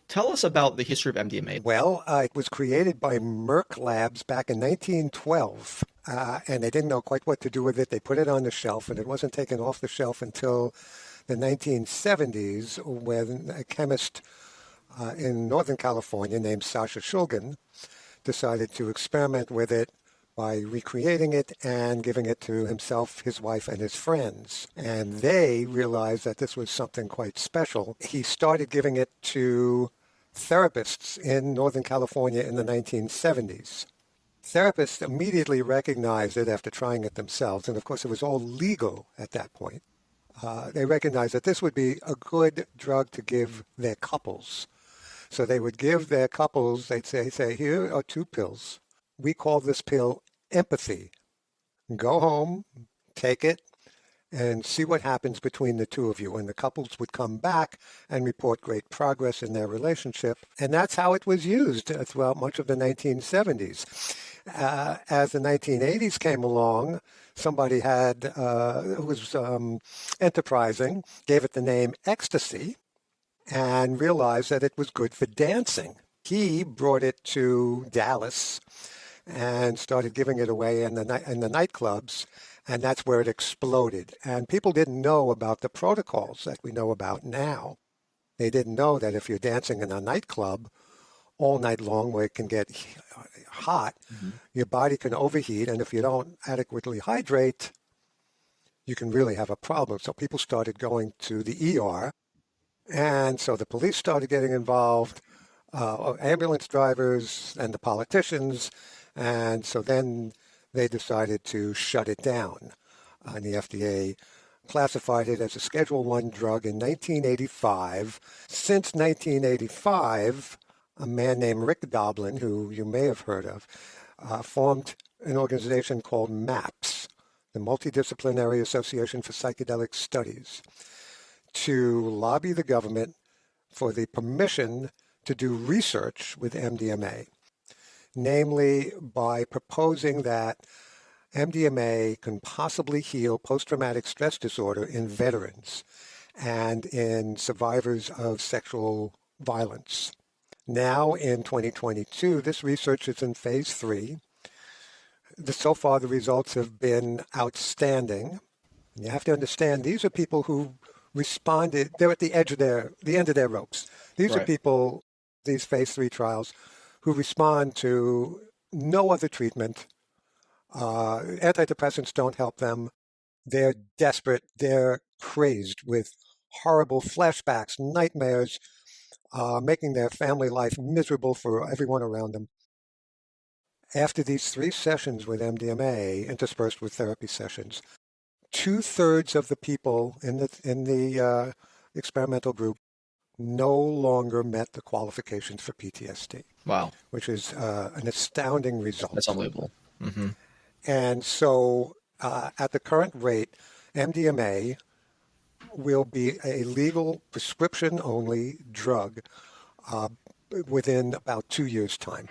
Tell us about the history of MDMA. Well, it was created by Merck Labs back in 1912, and they didn't know quite what to do with it. They put it on the shelf, and it wasn't taken off the shelf until the 1970s when a chemist in Northern California named Sasha Shulgin decided to experiment with it by recreating it and giving it to himself, his wife, and his friends. And they realized that this was something quite special. He started giving it to therapists in Northern California in the 1970s. Therapists immediately recognized it after trying it themselves, and of course it was all legal at that point. They recognized that this would be a good drug to give their couples. So they would give their couples, they'd say, here are 2 pills. We call this pill empathy. Go home, take it, and see what happens between the 2 of you. And the couples would come back and report great progress in their relationship. And that's how it was used throughout much of the 1970s. As the 1980s came along, somebody who was enterprising, gave it the name Ecstasy, and realized that it was good for dancing. He brought it to Dallas and started giving it away in the nightclubs, and that's where it exploded. And people didn't know about the protocols that we know about now. They didn't know that if you're dancing in a nightclub all night long where it can get hot, your body can overheat, and if you don't adequately hydrate, you can really have a problem. So people started going to the ER, and so the police started getting involved, ambulance drivers and the politicians, and so then they decided to shut it down. And the FDA classified it as a Schedule I drug in 1985. Since 1985, a man named Rick Doblin, who you may have heard of, formed an organization called MAPS, the Multidisciplinary Association for Psychedelic Studies, to lobby the government for the permission to do research with MDMA, namely by proposing that MDMA can possibly heal post-traumatic stress disorder in veterans and in survivors of sexual violence. Now in 2022, this research is in phase 3. So far, the results have been outstanding. And you have to understand, these are people who responded, they're at the end of their ropes. These are people, these phase 3 trials, who respond to no other treatment. Antidepressants don't help them. They're desperate. They're crazed with horrible flashbacks, nightmares, making their family life miserable for everyone around them. After these 3 sessions with MDMA, interspersed with therapy sessions, 2/3 of the people in the experimental group no longer met the qualifications for PTSD. Wow. Which is an astounding result. That's unbelievable. Mm-hmm. And so at the current rate, MDMA will be a legal prescription-only drug within about 2 years' time.